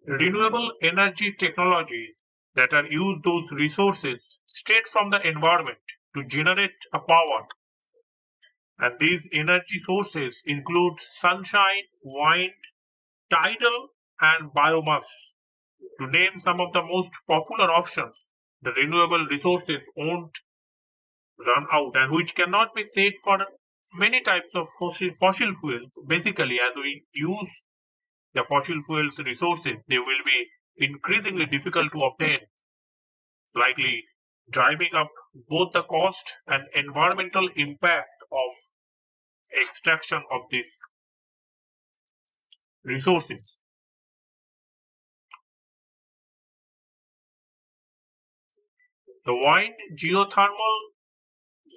Renewable energy technologies that are use those resources straight from the environment to generate a power. And these energy sources include sunshine, wind, tidal, and biomass. To name some of the most popular options, the renewable resources won't run out and which cannot be said for many types of fossil fuels. Basically, as we use the fossil fuels resources, they will be increasingly difficult to obtain, likely driving up both the cost and environmental impact of extraction of these resources. The wind, geothermal,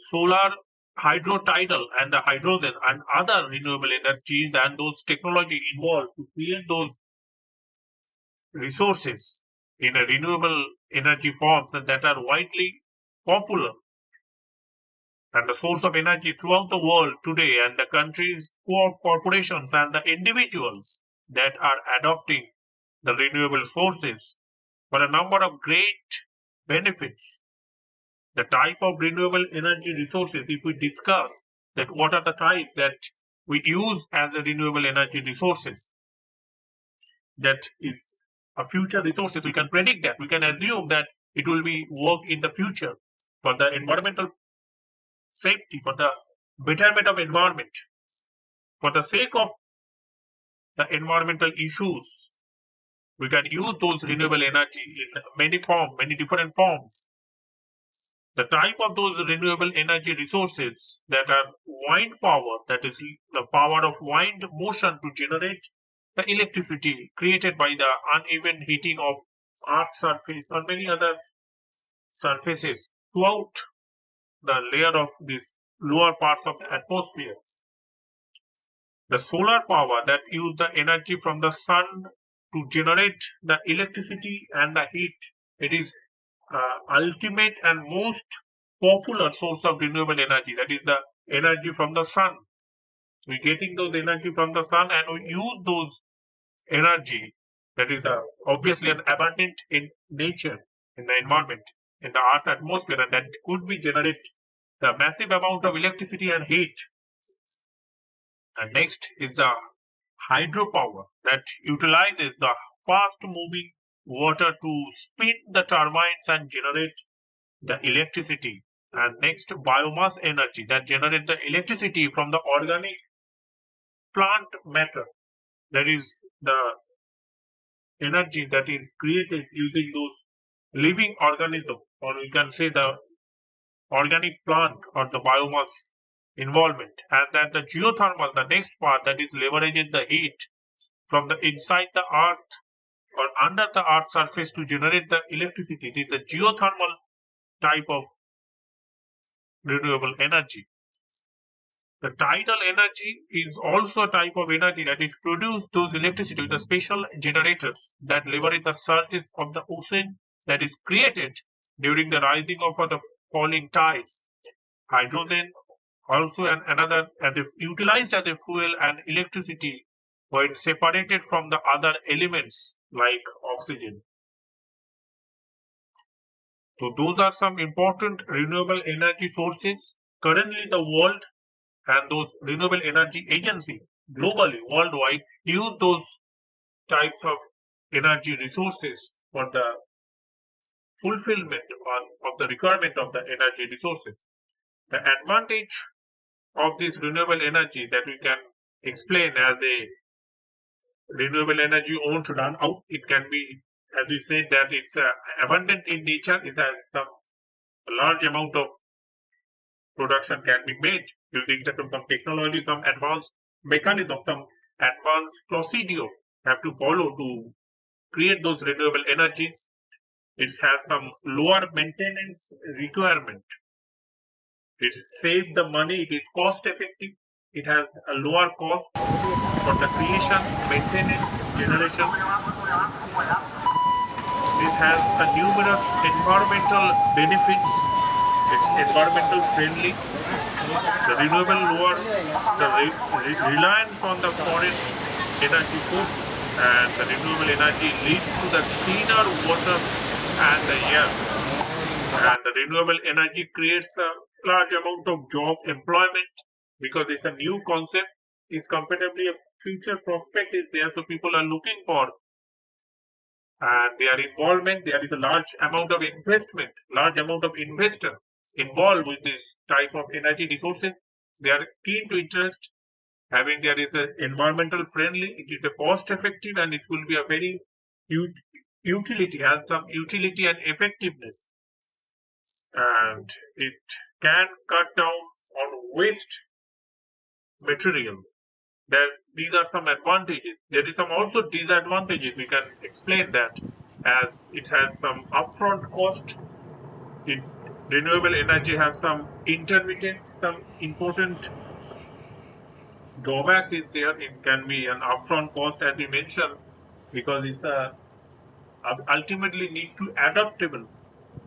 solar, hydrotidal, and the hydrogen and other renewable energies and those technology involved to create those resources in a renewable energy forms and that are widely popular and the source of energy throughout the world today, and the countries, corporations, and the individuals that are adopting the renewable sources for a number of great benefits. The type of renewable energy resources, if we discuss that what are the types that we use as a renewable energy resources, that is a future resources, we can predict that, we can assume that it will be work in the future for the environmental safety, for the betterment of environment, for the sake of the environmental issues. We can use those renewable energy in many forms, many different forms. The type of those renewable energy resources that are wind power, that is the power of wind motion to generate the electricity created by the uneven heating of Earth's surface or many other surfaces throughout the layer of these lower parts of the atmosphere. The solar power that use the energy from the sun to generate the electricity and the heat. It is ultimate and most popular source of renewable energy. That is the energy from the sun. We're getting those energy from the sun and we use those energy that is obviously an abundant in nature, in the environment, in the earth atmosphere, and that could be generate the massive amount of electricity and heat. And next is the hydropower that utilizes the fast moving water to spin the turbines and generate the electricity. And next, biomass energy that generate the electricity from the organic plant matter. That is the energy that is created using those living organisms, or we can say the organic plant or the biomass involvement. And then the geothermal, the next part, that is leveraging the heat from the inside the earth or under the earth's surface to generate the electricity. It is a geothermal type of renewable energy. The tidal energy is also a type of energy that is produced those electricity with the special generators that leverage the surges of the ocean that is created during the rising of the falling tides. Hydrogen also another as if utilized as a fuel and electricity when separated from the other elements like oxygen. So those are some important renewable energy sources. Currently the world and those renewable energy agency globally, worldwide, use those types of energy resources for the fulfillment of the requirement of the energy resources. The advantage of this renewable energy that we can explain as a renewable energy won't run out. It can be, as we said, that it's abundant in nature. It has some large amount of production can be made using some technology, some advanced mechanism, some advanced procedure have to follow to create those renewable energies. It has some lower maintenance requirement. It saves the money. It is cost effective. It has a lower cost for the creation, maintenance, generation. This has a numerous environmental benefits. It's environmental friendly. The renewable lower the reliance on the foreign energy sources. and the renewable energy leads to the cleaner water and the air. And the renewable energy creates a large amount of job employment because it's a new concept. Is comfortably a future prospect is there, so people are looking for, and their involvement. There is a large amount of investment, large amount of investors involved with this type of energy resources. They are keen to interest having there is a environmental friendly, it is a cost effective, and it will be a very huge utility, has some utility and effectiveness, and it can cut down on waste material. These are some advantages. There is some also disadvantages. We can explain that, as it has some upfront cost. It, renewable energy has some intermittent, some important drawbacks is there. It can be an upfront cost, as we mentioned, because it's ultimately need to adaptable.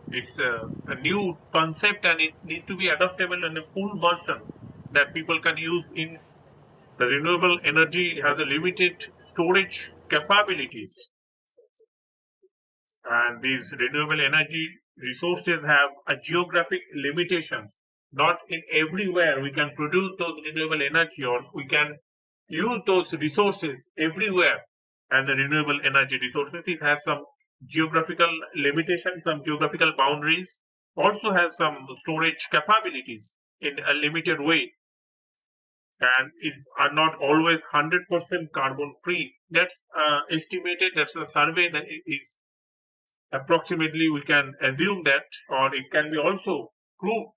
It's a new concept, and it need to be adaptable in a full version that people can use in. The renewable energy has a limited storage capabilities, and these renewable energy resources have a geographic limitations. Not in everywhere we can produce those renewable energy, or we can use those resources everywhere. And the renewable energy resources, it has some geographical limitations, some geographical boundaries, also has some storage capabilities in a limited way, and are not always 100% carbon free. That's estimated, that's a survey that it is approximately, we can assume that, or it can be also proved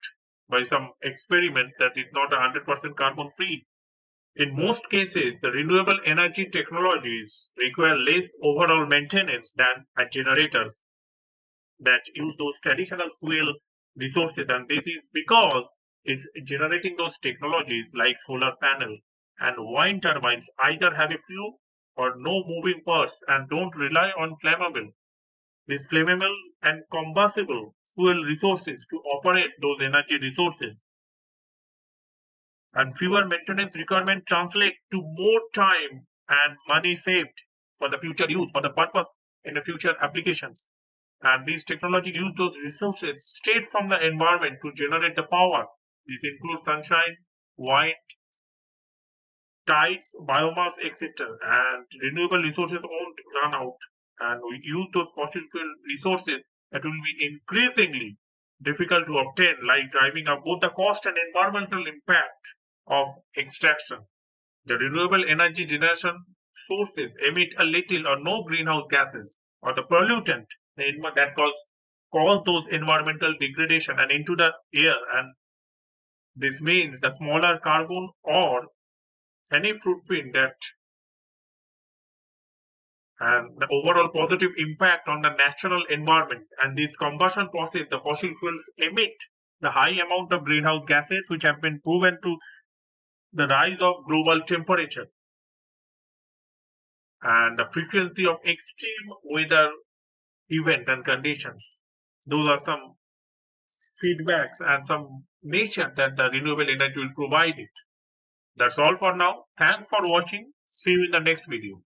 by some experiment that it's not 100% carbon free. In most cases, the renewable energy technologies require less overall maintenance than a generators that use those traditional fuel resources, and this is because it's generating those technologies like solar panel and wind turbines either have a few or no moving parts and don't rely on these flammable and combustible fuel resources to operate those energy resources, and fewer maintenance requirements translate to more time and money saved for the future use, for the purpose in the future applications. And these technology use those resources straight from the environment to generate the power. This includes sunshine, wind, tides, biomass, etc. And renewable resources won't run out. And we use those fossil fuel resources that will be increasingly difficult to obtain, like driving up both the cost and environmental impact of extraction. The renewable energy generation sources emit a little or no greenhouse gases or the pollutant that cause those environmental degradation and into the air, and this means the smaller carbon or any footprint that, and the overall positive impact on the natural environment. And this combustion process, the fossil fuels emit the high amount of greenhouse gases which have been proven to the rise of global temperature and the frequency of extreme weather event and conditions. Those are some feedbacks and some nature that the renewable energy will provide it. That's all for now. Thanks for watching. See you in the next video.